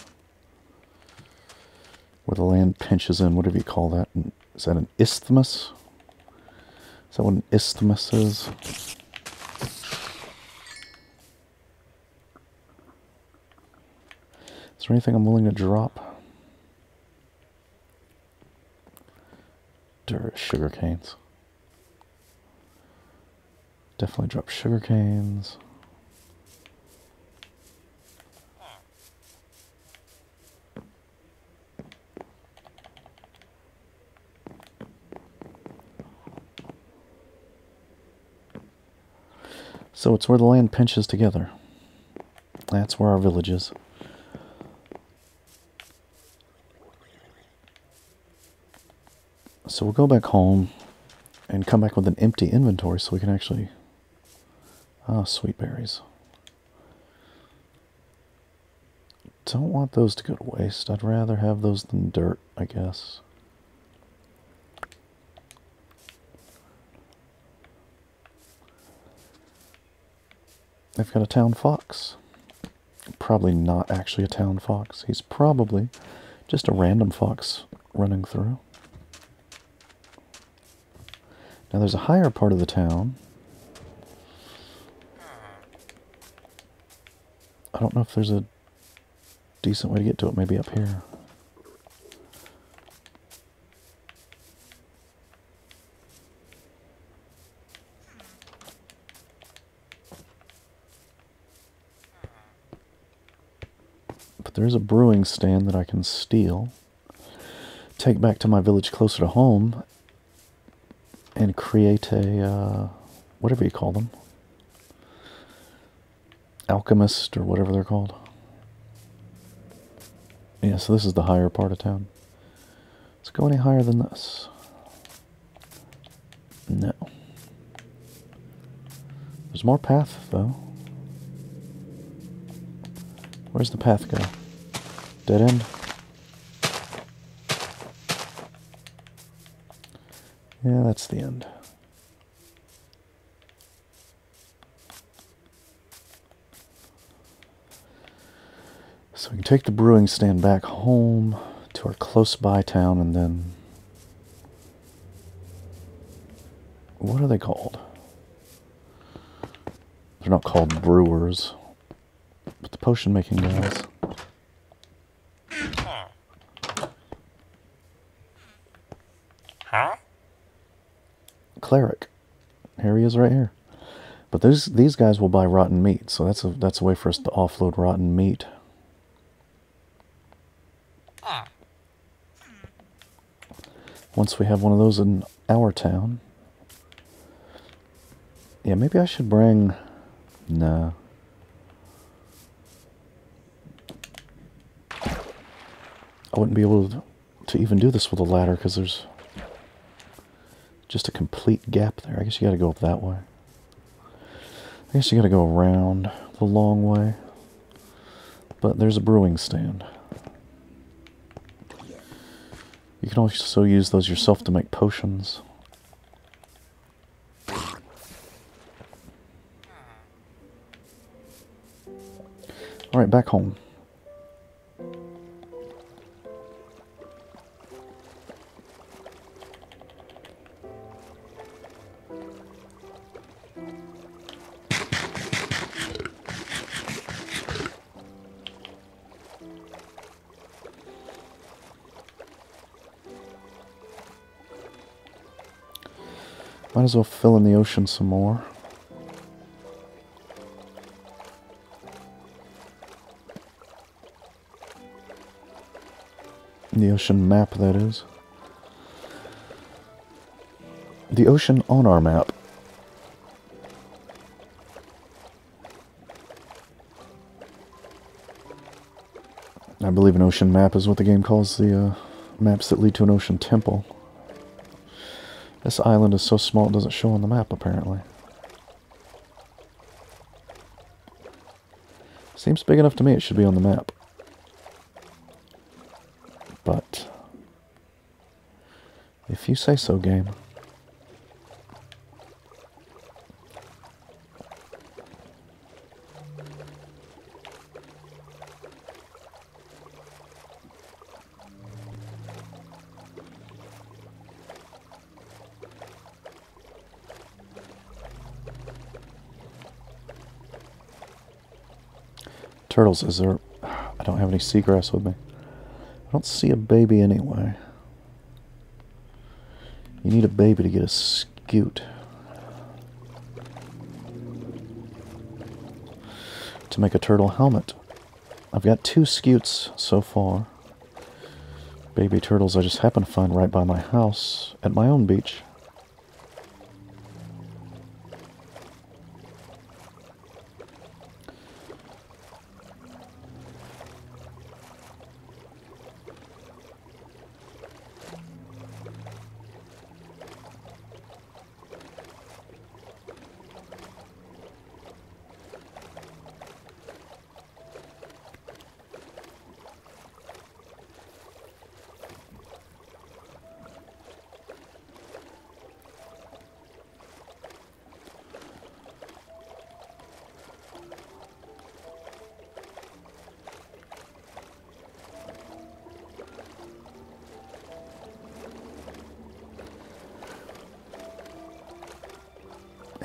where the land pinches in, whatever you call that. Is that an isthmus? Is that what an isthmus is? Is there anything I'm willing to drop? Sugar canes. Definitely drop sugar canes. So it's where the land pinches together. That's where our village is. So we'll go back home and come back with an empty inventory so we can actually... Ah, sweet berries. Don't want those to go to waste. I'd rather have those than dirt, I guess. They've got a town fox. Probably not actually a town fox. He's probably just a random fox running through. Now there's a higher part of the town. I don't know if there's a decent way to get to it. Maybe up here. there's a brewing stand that I can steal, take back to my village closer to home, and create a, whatever you call them, alchemist or whatever they're called. Yeah, so this is the higher part of town. Let's go any higher than this. No. There's more path, though. Where's the path go? Dead end? Yeah, that's the end. So we can take the brewing stand back home to our close-by town, and then... what are they called? They're not called brewers, but the potion-making guys. Huh? Cleric. Here he is right here. But these guys will buy rotten meat, so that's a way for us to offload rotten meat. Once we have one of those in our town. Yeah, maybe I should bring... Nah. I wouldn't be able to even do this with a ladder because there's just a complete gap there. I guess you gotta go up that way. I guess you gotta go around the long way. But there's a brewing stand. You can also use those yourself to make potions. Alright, back home. Might as well fill in the ocean some more. The ocean map, that is. The ocean on our map. I believe an ocean map is what the game calls the maps that lead to an ocean temple. This island is so small it doesn't show on the map, apparently. Seems big enough to me it should be on the map. But if you say so, game. Turtles, is there... I don't have any seagrass with me. I don't see a baby anyway. You need a baby to get a scute. To make a turtle helmet. I've got 2 scutes so far. Baby turtles I just happen to find right by my house at my own beach.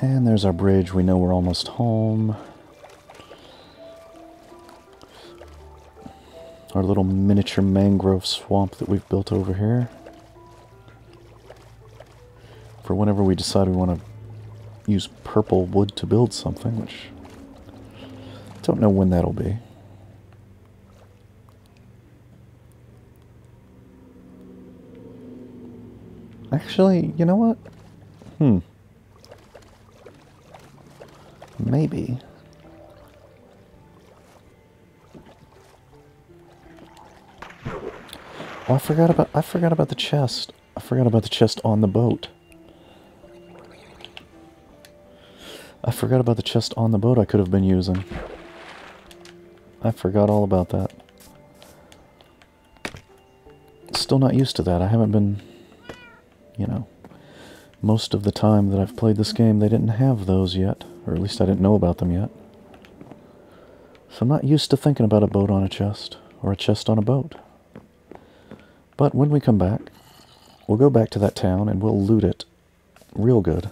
And there's our bridge. We know we're almost home. Our little miniature mangrove swamp that we've built over here. For whenever we decide we want to use purple wood to build something, which I don't know when that'll be. Actually, you know what? Maybe. Oh, I forgot about the chest. I forgot about the chest on the boat. I forgot about the chest on the boat I could have been using. I forgot all about that. Still not used to that. I haven't been, you know, most of the time that I've played this game, they didn't have those yet. Or at least I didn't know about them yet. So I'm not used to thinking about a boat on a chest, or a chest on a boat. But when we come back, we'll go back to that town and we'll loot it real good.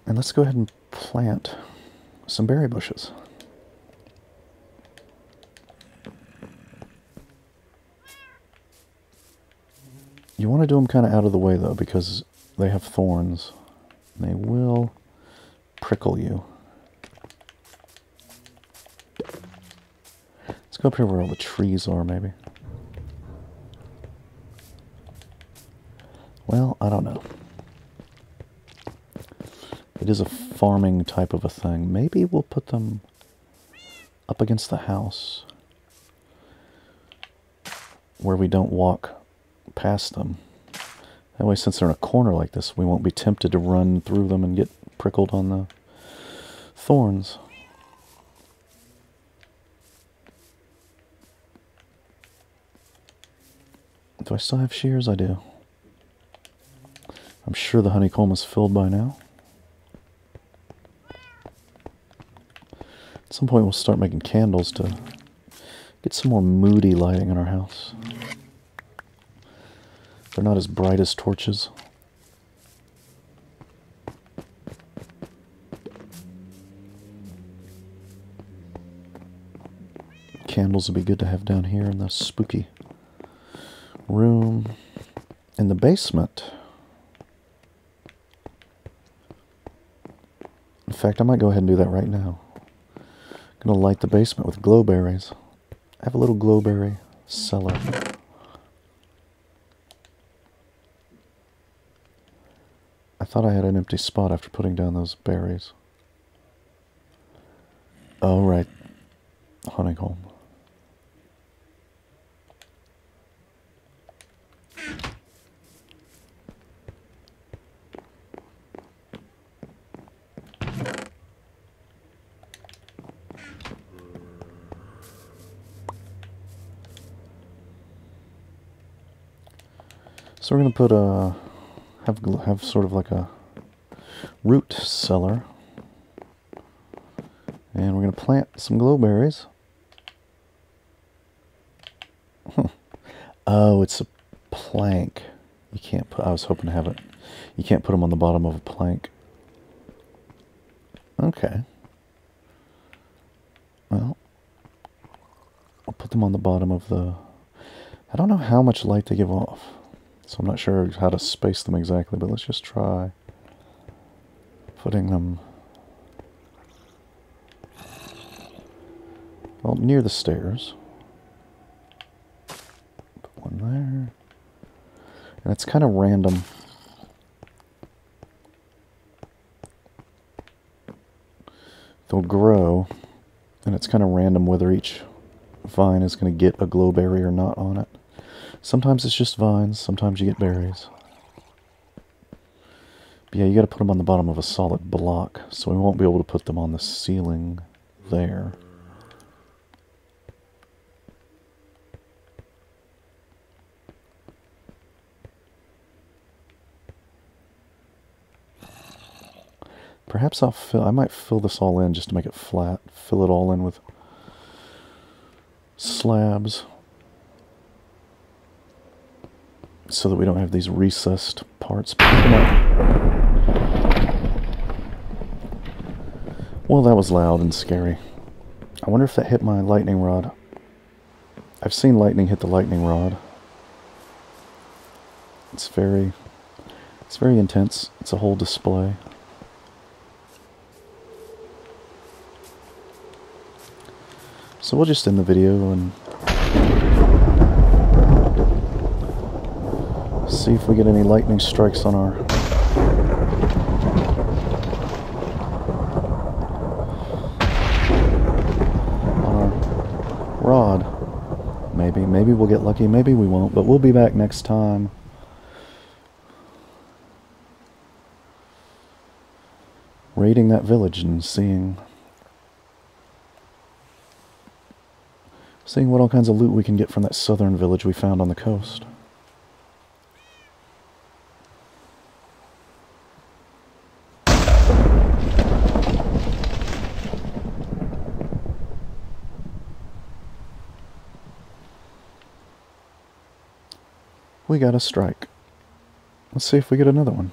And let's go ahead and plant some berry bushes. You want to do them kind of out of the way, though, because they have thorns. They will prickle you. Let's go up here where all the trees are, maybe. Well, I don't know. It is a farming type of a thing. Maybe we'll put them up against the house where we don't walk past them. That way, since they're in a corner like this, we won't be tempted to run through them and get prickled on the thorns. Do I still have shears? I do. I'm sure the honeycomb is filled by now. At some point we'll start making candles to get some more moody lighting in our house. They're not as bright as torches. Candles would be good to have down here in the spooky room. In the basement. In fact, I might go ahead and do that right now. I'm going to light the basement with glowberries. I have a little glowberry cellar. I thought I had an empty spot after putting down those berries. Oh, right. Honeycomb. So we're going to put a, have sort of like a root cellar. And we're going to plant some glowberries. Oh, it's a plank. You can't put, I was hoping to have it. You can't put them on the bottom of a plank. Okay. Well, I'll put them on the bottom of the, I don't know how much light they give off. So I'm not sure how to space them exactly, but let's just try putting them, well, near the stairs. Put one there. And it's kind of random. They'll grow, and it's kind of random whether each vine is going to get a glowberry or not on it. Sometimes it's just vines, sometimes you get berries. But yeah, you got to put them on the bottom of a solid block, so we won't be able to put them on the ceiling there. Perhaps I might fill this all in just to make it flat. Fill it all in with slabs, so that we don't have these recessed parts. Well, that was loud and scary. I wonder if that hit my lightning rod. I've seen lightning hit the lightning rod. It's very intense. It's a whole display. So we'll just end the video and see if we get any lightning strikes on our rod. Maybe we'll get lucky, maybe we won't, but we'll be back next time. Raiding that village and seeing what all kinds of loot we can get from that southern village we found on the coast. We got a strike. Let's see if we get another one.